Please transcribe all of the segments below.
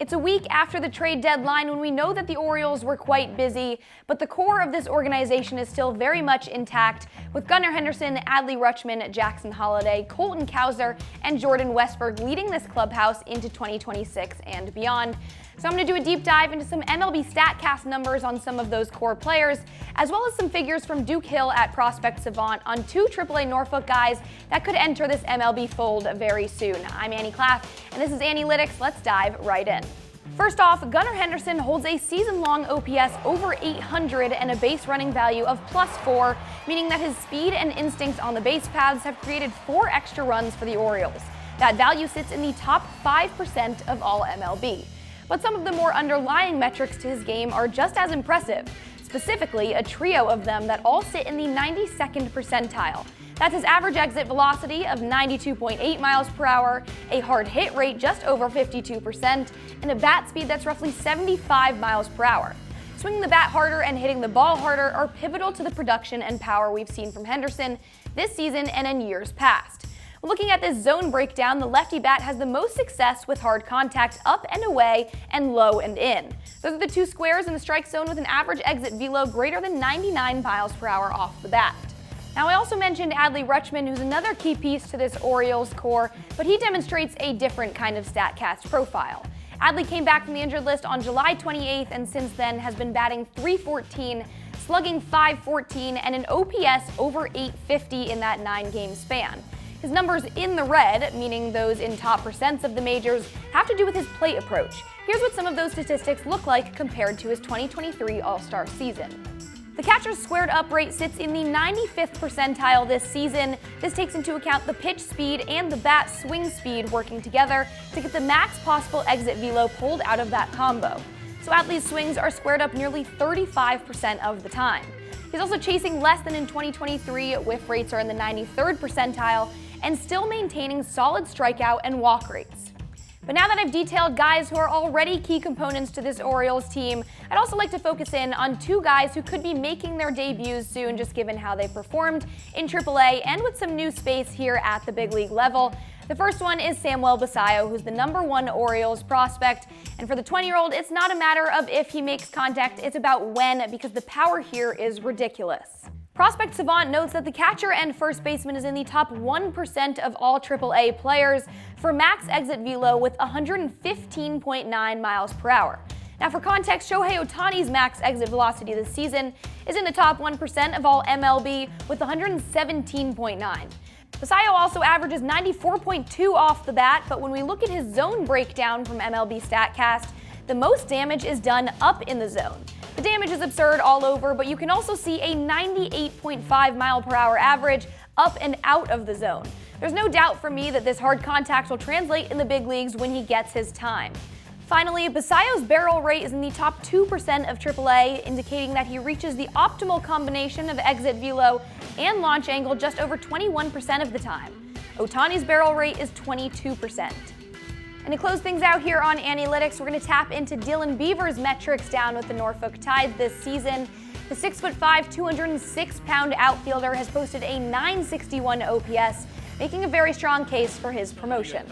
It's a week after the trade deadline when we know that the Orioles were quite busy, but the core of this organization is still very much intact, with Gunnar, Henderson, Adley, Rutschman, Jackson Holliday, Colton Cowser, and Jordan Westberg leading this clubhouse into 2026 and beyond. So I'm going to do a deep dive into some MLB Statcast numbers on some of those core players, as well as some figures from Duke Hill at Prospect Savant on two AAA Norfolk guys that could enter this MLB fold very soon. I'm Annie Klaff, and this is Annielytics. Let's dive right in. First off, Gunnar Henderson holds a season-long OPS over 800 and a base running value of +4, meaning that his speed and instincts on the base paths have created 4 extra runs for the Orioles. That value sits in the top 5% of all MLB. But some of the more underlying metrics to his game are just as impressive, specifically a trio of them that all sit in the 92nd percentile. That's his average exit velocity of 92.8 miles per hour, a hard hit rate just over 52%, and a bat speed that's roughly 75 miles per hour. Swinging the bat harder and hitting the ball harder are pivotal to the production and power we've seen from Henderson this season and in years past. Looking at this zone breakdown, the lefty bat has the most success with hard contact up and away and low and in. Those are the two squares in the strike zone with an average exit velo greater than 99 miles per hour off the bat. Now, I also mentioned Adley Rutschman, who's another key piece to this Orioles core, but he demonstrates a different kind of Statcast profile. Adley came back from the injured list on July 28th and since then has been batting .314, slugging .514, and an OPS over 850 in that 9-game span. His numbers in the red, meaning those in top percents of the majors, have to do with his plate approach. Here's what some of those statistics look like compared to his 2023 All-Star season. The catcher's squared up rate sits in the 95th percentile this season. This takes into account the pitch speed and the bat swing speed working together to get the max possible exit velo pulled out of that combo. So Adley's swings are squared up nearly 35% of the time. He's also chasing less than in 2023, whiff rates are in the 93rd percentile, and still maintaining solid strikeout and walk rates. But now that I've detailed guys who are already key components to this Orioles team, I'd also like to focus in on two guys who could be making their debuts soon, just given how they performed in AAA and with some new space here at the big league level. The first one is Basallo, who's the #1 Orioles prospect. And for the 20-year-old, it's not a matter of if he makes contact, it's about when, because the power here is ridiculous. Prospect Savant notes that the catcher and first baseman is in the top 1% of all AAA players for max exit velo with 115.9 miles per hour. Now, for context, Shohei Ohtani's max exit velocity this season is in the top 1% of all MLB with 117.9. Basallo also averages 94.2 off the bat, but when we look at his zone breakdown from MLB Statcast, the most damage is done up in the zone. The damage is absurd all over, but you can also see a 98.5 mile per hour average up and out of the zone. There's no doubt for me that this hard contact will translate in the big leagues when he gets his time. Finally, Basallo's barrel rate is in the top 2% of AAA, indicating that he reaches the optimal combination of exit velo and launch angle just over 21% of the time. Ohtani's barrel rate is 22%. And to close things out here on Annielytics, we're going to tap into Dylan Beavers' metrics down with the Norfolk Tides this season. The 6'5", 206-pound outfielder has posted a .961 OPS, making a very strong case for his promotion.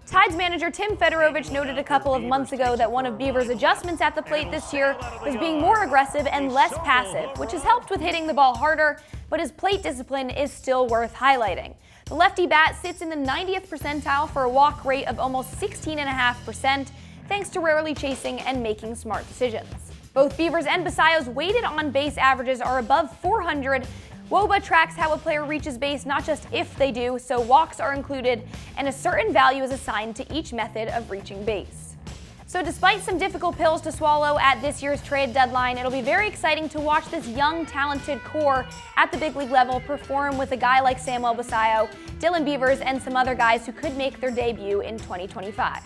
Tides manager Tim Fedorovich noted a couple of months ago that one of Beavers' adjustments at the plate this year was being more aggressive and less passive, which has helped with hitting the ball harder, but his plate discipline is still worth highlighting. The lefty bat sits in the 90th percentile for a walk rate of almost 16.5%, thanks to rarely chasing and making smart decisions. Both Beavers and Basallo's weighted on-base averages are above 400. WOBA tracks how a player reaches base not just if they do, so walks are included, and a certain value is assigned to each method of reaching base. So despite some difficult pills to swallow at this year's trade deadline, it'll be very exciting to watch this young, talented core at the big league level perform with a guy like Basallo, Dylan Beavers, and some other guys who could make their debut in 2025.